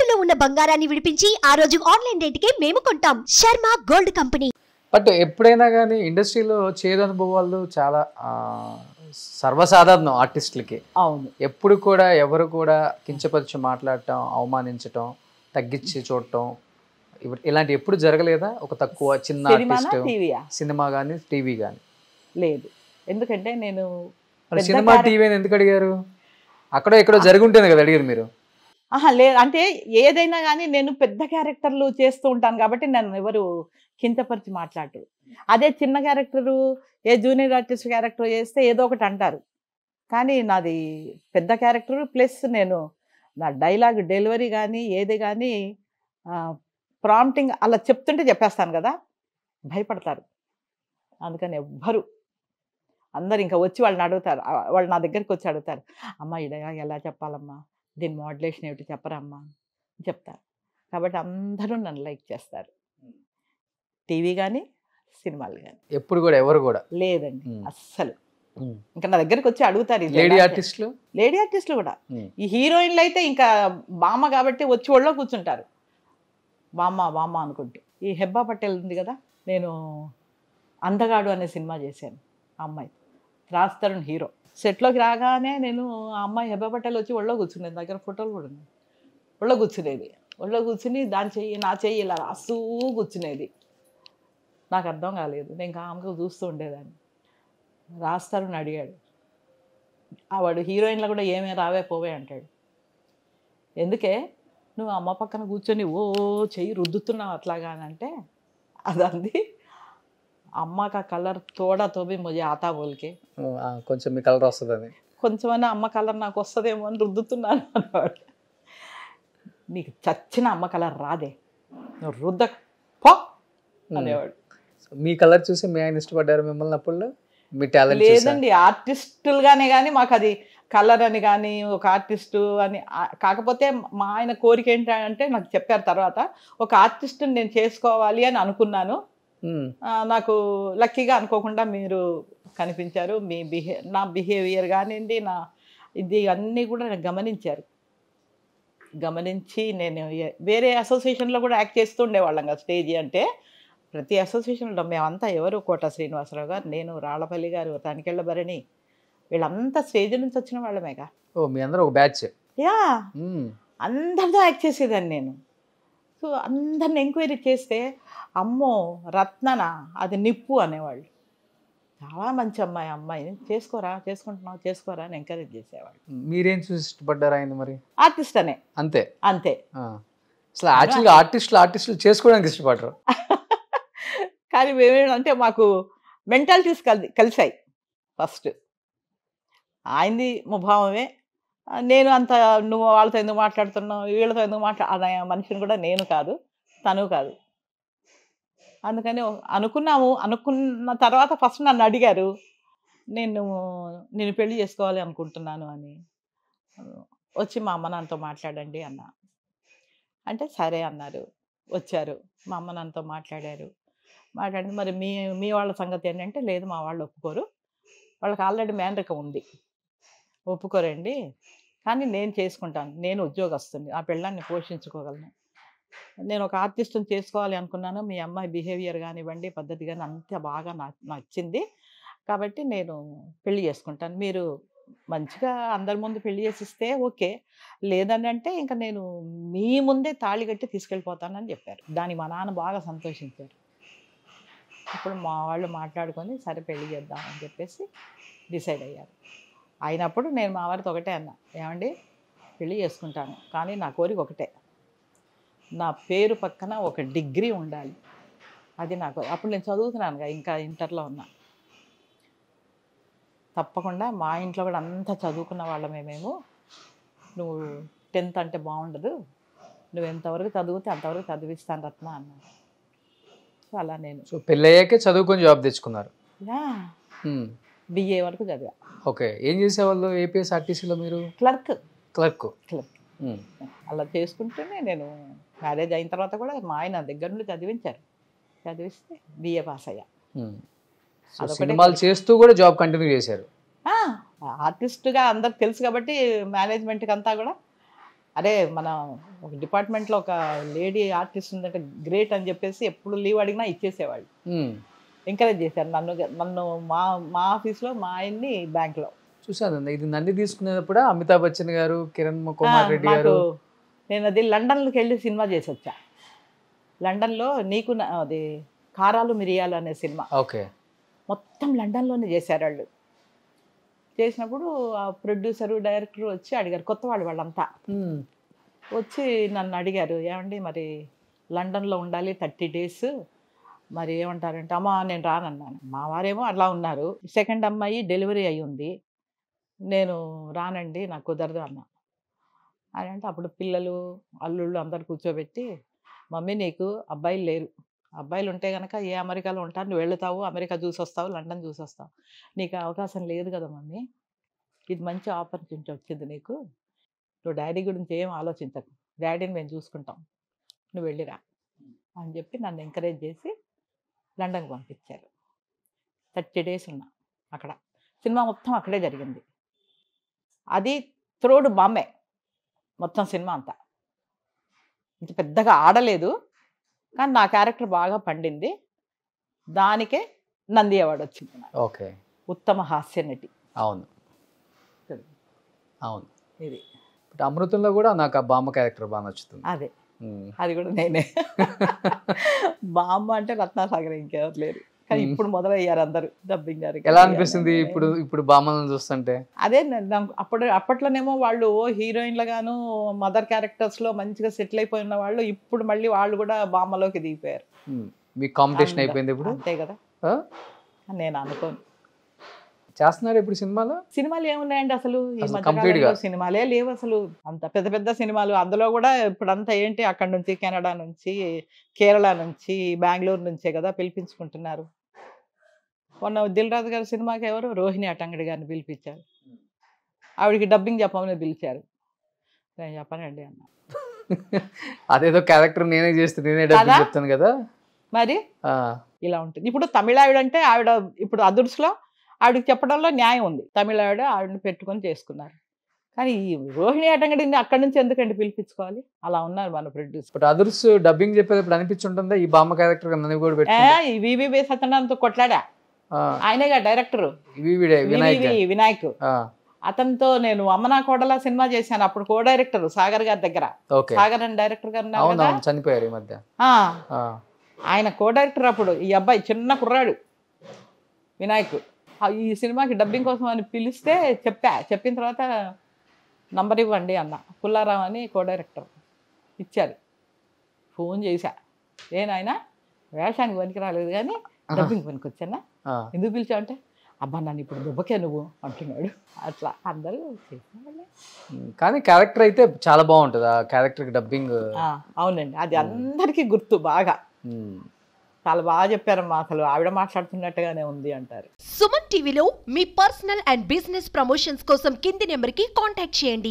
తాకట్టులో ఉన్న బంగారాన్ని విడిపించి ఆ రోజు ఆన్లైన్ రేటుకే మేము కొంటాం. Sharma gold company. బట్ ఎప్పుడైనా కానీ ఇండస్ట్రీలో చేదు అనుభవాలు చాలా సర్వసాధారణం ఆర్టిస్టులకి. అవును. ఎప్పుడు కూడా ఎవరు కూడా కించపరిచి మాట్లాడటం, అవమానించటం, తగ్గించి చూడటం ఇలాంటి ఎప్పుడు జరగలేదా? ఒక తక్కువ చిన్న ఆర్టిస్ట్ సినిమా కానీ టీవీ కానీ లేదు. ఎందుకంటే నేను సినిమా టీవీ ఎందుకు అడిగారు? అక్కడ ఎక్కడో జరిగి ఉంటుంది కదా అడిగారు మీరు. లేదు, అంటే ఏదైనా కానీ నేను పెద్ద క్యారెక్టర్లు చేస్తూ ఉంటాను కాబట్టి నన్ను ఎవరు కించపరిచి మాట్లాడరు. అదే చిన్న క్యారెక్టరు, ఏ జూనియర్ ఆర్టిస్ట్ క్యారెక్టర్ చేస్తే ఏదో ఒకటి అంటారు. కానీ నాది పెద్ద క్యారెక్టర్ ప్లస్ నేను నా డైలాగ్ డెలివరీ కానీ ఏది కానీ ప్రాంప్టింగ్ అలా చెప్తుంటే చెప్పేస్తాను కదా, భయపడతారు. అందుకని ఎవ్వరు అందరు ఇంకా వచ్చి వాళ్ళని అడుగుతారు, వాళ్ళు నా దగ్గరికి వచ్చి అడుగుతారు, అమ్మ ఈ డైలాగ్ ఎలా చెప్పాలమ్మా, దీని మోడ్యులేషన్ ఏమిటి చెప్పరమ్మా చెప్తారు. కాబట్టి అందరూ నన్ను లైక్ చేస్తారు, టీవీ కానీ సినిమాలు కానీ. ఎప్పుడు కూడా ఎవరు కూడా లేదండి అస్సలు. ఇంకా నా దగ్గరికి వచ్చి అడుగుతారు. లేడీ ఆర్టిస్టులు కూడా. ఈ హీరోయిన్లు అయితే ఇంకా బామ్మ కాబట్టి వచ్చి ఒళ్ళో కూర్చుంటారు, బామ్మ అనుకుంటూ. ఈ హెబ్బా పటేల్ ఉంది కదా, నేను అందగాడు అనే సినిమా చేశాను. ఆ అమ్మాయి రాజ్ తరుణ్ హీరో. సెట్లోకి రాగానే నేను ఆ అమ్మాయి హెబ్బా పటేల్ వచ్చి ఒళ్ళో కూర్చునేది, దగ్గర ఫోటోలు కూడా ఉన్నాయి. ఒళ్ళో కూర్చునేది, ఒళ్ళో కూర్చుని దాని చెయ్యి నా చెయ్యి ఇలా రాస్తూ కూర్చునేది. నాకు అర్థం కాలేదు, నేను కామ్గా చూస్తూ ఉండేదాన్ని. రాజ్ తరుణ్ అడిగాడు, వాడు హీరోయిన్లో కూడా ఏమే రావే పోవే అంటాడు. ఎందుకే నువ్వు అమ్మ పక్కన కూర్చొని ఓ చెయ్యి రుద్దుతున్నావు అట్లాగా అని అంటే, అదంది అమ్మ కా కలర్ తోడా తోబి ముజే ఆతా బోల్కే, కొంచెం మీ కలర్ వస్తుందని, కొంచెమైనా అమ్మ కలర్ నాకు వస్తుందేమో అని రుద్దుతున్నాను అన్నవాడు. నీకు చచ్చిన అమ్మ కలర్ రాదే, నువ్వు రుద్ద పో అనేవాడు. మీ కలర్ చూసి మీ ఆయన ఇష్టపడ్డారు మిమ్మల్ని అప్పుడు? మీ టాలెంట్ లేదండి, ఆర్టిస్టులుగానే కానీ మాకు అది కలర్ అని కానీ ఒక ఆర్టిస్టు అని. కాకపోతే మా ఆయన కోరిక ఏంటంటే నాకు చెప్పారు తర్వాత, ఒక ఆర్టిస్టుని నేను చేసుకోవాలి అని అనుకున్నాను. నాకు లక్కీగా అనుకోకుండా మీరు కనిపించారు. మీ నా బిహేవియర్ కానివ్వండి, నా ఇది అన్నీ కూడా నాకు గమనించి నేను వేరే అసోసియేషన్లో కూడా యాక్ట్ చేస్తూ ఉండేవాళ్ళం కదా. స్టేజీ అంటే ప్రతి అసోసియేషన్లో మేమంతా ఎవరు, కోట శ్రీనివాసరావు గారు, నేను, రాళ్ళపల్లి గారు, తనికెళ్ళ భరణి, వీళ్ళంతా స్టేజ్ నుంచి వచ్చిన వాళ్ళమేగా. మీ అందరూ ఒక బ్యాచ్. యా, అందరితో యాక్ట్ చేసేదాన్ని నేను. సో అందరిని ఎంక్వైరీ చేస్తే అమ్మో రత్ననా అది నిప్పు అనేవాళ్ళు. చాలా మంచి అమ్మాయి చేసుకుంటున్నావు అని ఎంకరేజ్ చేసేవాళ్ళు. మీరేం చూసి ఇష్టపడ్డారు ఆయన మరి? ఆర్టిస్ట్ అనే. అంతే. అసలు యాక్చువల్గా ఆర్టిస్టులు చేసుకోవడానికి ఇష్టపడరు. కానీ మేమేంటంటే మాకు మెంటాలిటీస్ కలిసాయి. ఫస్ట్ ఆయనది ముభావమే, నేను అంత నువ్వు వాళ్ళతో ఎందుకు మాట్లాడుతున్నావు, వీళ్ళతో ఎందుకు అనే మనిషిని కూడా నేను కాదు, తను కాదు. అందుకని అనుకున్న తర్వాత ఫస్ట్ నన్ను అడిగారు, నేను పెళ్లి చేసుకోవాలి అనుకుంటున్నాను అని. వచ్చి మా అమ్మ నాన్నతో మాట్లాడండి అన్న అంటే సరే అన్నారు. వచ్చారు, మా అమ్మ నాన్నతో మాట్లాడారు. మరి మీ వాళ్ళ సంగతి ఏంటంటే, లేదు మా వాళ్ళు ఒప్పుకోరు, వాళ్ళకి ఆల్రెడీ మేనరికం ఉంది, ఒప్పుకోరండి, కానీ నేను చేసుకుంటాను, నేను ఉద్యోగస్తుని, ఆ పెళ్ళాన్ని పోషించుకోగలను, నేను ఒక ఆర్టిస్ట్ని చేసుకోవాలి అనుకున్నాను, మీ అమ్మాయి బిహేవియర్ కానివ్వండి పద్ధతి కానీ అంత బాగా నచ్చింది, కాబట్టి నేను పెళ్లి చేసుకుంటాను, మీరు మంచిగా అందరి ముందు పెళ్లి చేసిస్తే ఓకే, లేదని అంటే ఇంకా నేను మీ ముందే తాళి కట్టి తీసుకెళ్ళిపోతానని చెప్పారు. దానికి మా నాన్న బాగా సంతోషించారు. అప్పుడు మా వాళ్ళు మాట్లాడుకొని సరే పెళ్లి చేద్దామని చెప్పేసి డిసైడ్ అయ్యారు. అయినప్పుడు నేను మా వారితో ఒకటే అన్నా, ఏమండి పెళ్లి చేసుకుంటాను, కానీ నా కోరిక ఒకటే, నా పేరు పక్కన ఒక డిగ్రీ ఉండాలి, అది నాకు. అప్పుడు నేను చదువుతున్నానుగా, ఇంకా ఇంటర్లో ఉన్నా. తప్పకుండా మా ఇంట్లో కూడా అంతా చదువుకున్న వాళ్ళమే మేము, నువ్వు 10th అంటే బాగుండదు, నువ్వు ఎంతవరకు చదివితే అంతవరకు చదివిస్తాను రత్న అన్నాను. సో అలా నేను పెళ్ళయ్యాకే చదువుకొని జాబ్ తెచ్చుకున్నారు. బిఏ వరకు చదివా. ఓకే, ఏం చేసేవాళ్ళు ఏపీఎస్ఆర్టీసీలో మీరు? క్లర్క్. అలా చేసుకుంటూనే నేను మ్యారేజ్ అయిన తర్వాత కూడా మా ఆయన దగ్గర నుండి చదివిస్తే బిఏ పాస్ అయ్యా. సినిమాలు చేస్తూ కూడా జాబ్ కంటిన్యూ చేశారు. ఆర్టిస్ట్గా అందరికి తెలుసు కాబట్టి మేనేజ్మెంట్కి అంతా కూడా అరే మన ఒక డిపార్ట్మెంట్లో ఒక లేడీ ఆర్టిస్ట్ ఉందంటే గ్రేట్ అని చెప్పేసి ఎప్పుడు లీవ్ అడిగినా ఇచ్చేసేవాళ్ళు, ఎంకరేజ్ చేశారు నన్ను మా ఆఫీస్లో మా ఆయన్ని బ్యాంక్లో. చూసాను ఇది నంది తీసుకునేటప్పుడు అమితాబ్ బచ్చన్ గారు, కిరణ్ కుమార్ రెడ్డి గారు. నేను అది లండన్కి వెళ్ళి సినిమా చేసి వచ్చా. లండన్లో నీకు అది కారాలు మిరియాలు అనే సినిమా ఓకే మొత్తం లండన్లోనే చేశారు వాళ్ళు. చేసినప్పుడు ఆ ప్రొడ్యూసరు డైరెక్టర్ వచ్చి అడిగారు, కొత్త వాళ్ళంతా వచ్చి నన్ను అడిగారు, ఏమండి మరి లండన్లో ఉండాలి 30 days, మరి ఏమంటారంటే అమ్మ నేను రానన్నాను. మా వారేమో అలా ఉన్నారు. సెకండ్ అమ్మాయి డెలివరీ అయ్యి ఉంది, నేను రానండి నాకు కుదరదు అన్నా. అని అంటే అప్పుడు పిల్లలు అల్లుళ్ళు అందరు కూర్చోబెట్టి, మమ్మీ నీకు అబ్బాయిలు లేరు, అబ్బాయిలు ఉంటే కనుక ఏ అమెరికాలో ఉంటారు, నువ్వు వెళుతావు అమెరికా చూసి వస్తావు, లండన్ చూసి వస్తావు, నీకు అవకాశం లేదు కదా మమ్మీ, ఇది మంచి ఆపర్చునిటీ వచ్చింది నీకు, నువ్వు డాడీ గురించి ఏం ఆలోచించకు, డాడీని మేము చూసుకుంటాం, నువ్వు వెళ్ళిరా అని చెప్పి నన్ను ఎంకరేజ్ చేసి లండన్కి పంపించారు. 30 days ఉన్నా అక్కడ. సినిమా మొత్తం అక్కడే జరిగింది. అది త్రోడ్ బాంబే మొత్తం సినిమా అంతా. ఇంత పెద్దగా ఆడలేదు కానీ నా క్యారెక్టర్ బాగా పండింది. దానికే నంది అవార్డు వచ్చింది. ఓకే, ఉత్తమ హాస్య నటి. అవును అవును. ఇది అమృతంలో కూడా నాకు ఆ బామ్మ క్యారెక్టర్ బాగా నచ్చుతుంది. అదే అది కూడా నేనే. బామ్మ అంటే రత్నాసాగర్ ఇంకెవరు లేరు, కానీ ఇప్పుడు మొదలయ్యారు అందరూ డబ్బింగ్ గారికి. ఎలా అనిపిస్తుంది ఇప్పుడు బామ్మలను చూస్తుంటే? అదే అప్పట్లోనేమో వాళ్ళు హీరోయిన్లుగాను మదర్ క్యారెక్టర్స్లో మంచిగా సెటిల్ అయిపోయి ఉన్న వాళ్ళు ఇప్పుడు మళ్ళీ వాళ్ళు కూడా బామ్మలోకి దిగిపోయారు. మీ కాంపిటీషన్ అయిపోయింది ఇప్పుడు. అంతే కదా, నేను అనుకోను. చేస్తున్నారు ఇప్పుడు సినిమాలు ఏమున్నాయండి అసలు ఈ మధ్య సినిమాలే లేవు అసలు. అంత పెద్ద పెద్ద సినిమాలు, అందులో కూడా ఇప్పుడు అంతా ఏంటి అక్కడ నుంచి కెనడా నుంచి కేరళ నుంచి బెంగళూరు నుంచే కదా పిలిపించుకుంటున్నారు. మొన్న దిల్ రాజు గారి సినిమాకి ఎవరు రోహిణి అటంగడి గారిని పిలిపించారు, ఆవిడికి డబ్బింగ్ చెప్పమని పిలిచారు. నేను చెప్పనండి అన్న. అదేదో క్యారెక్టర్ నేనే చేస్తే నేనే డబ్బింగ్ చెప్తాను కదా. మరి ఇలా ఉంటుంది. ఇప్పుడు తమిళావిడ అంటే ఆవిడ ఇప్పుడు అదుర్స్లో ఆవిడకి చెప్పడంలో న్యాయం ఉంది. ఆవిడని పెట్టుకొని చేసుకున్నారు. కానీ ఈ రోహిణి అటంగడిని అక్కడి నుంచి ఎందుకంటే పిలిపించుకోవాలి? అలా ఉన్నారు మన ప్రొడ్యూసర్. అదర్స్ డబ్బింగ్ చెప్పేటప్పుడు అనిపించుంటుందా ఈ బామ్మ క్యారెక్టర్ నన్ను కూడా వివి సత్యనారాయణతో కొట్లాడా, ఆయనేగా డైరెక్టర్ వినాయక్. అతనితో నేను అమ్మనా కోడలా సినిమా చేశాను. అప్పుడు కో డైరెక్టర్ సాగర్ గారి దగ్గర. సాగర్ అని డైరెక్టర్ గారు చనిపోయారు ఈ మధ్య. ఆయన కో డైరెక్టర్ అప్పుడు. ఈ అబ్బాయి చిన్న కుర్రాడు వినాయక్. ఈ సినిమాకి డబ్బింగ్ కోసం అని పిలిస్తే చెప్పిన తర్వాత నంబర్ ఇవ్వండి అన్న. పుల్లారావు అని కో డైరెక్టర్ ఇచ్చారు. ఫోన్ చేశా, ఏనాయన వేషానికి పనికి రాలేదు కానీ డబ్బింగ్ పనికి వచ్చానా, ఎందుకు పిలిచావు అంటే, అబ్బా నన్ను ఇప్పుడు దుబ్బకే నువ్వు అంటున్నాడు. అట్లా అందరూ చేసిన. కానీ క్యారెక్టర్ అయితే చాలా బాగుంటుంది. ఆ క్యారెక్టర్కి డబ్బింగ్. అవునండి, అది అందరికీ గుర్తు బాగా. చాలా బాగా చెప్పారమ్మా, అసలు ఆవిడ మాట్లాడుతున్నట్టుగానే ఉంది అంటారు. సుమన్ టీవీలో మీ పర్సనల్ అండ్ బిజినెస్ ప్రమోషన్స్ కోసం కింది నెంబర్కి కాంటాక్ట్ చేయండి.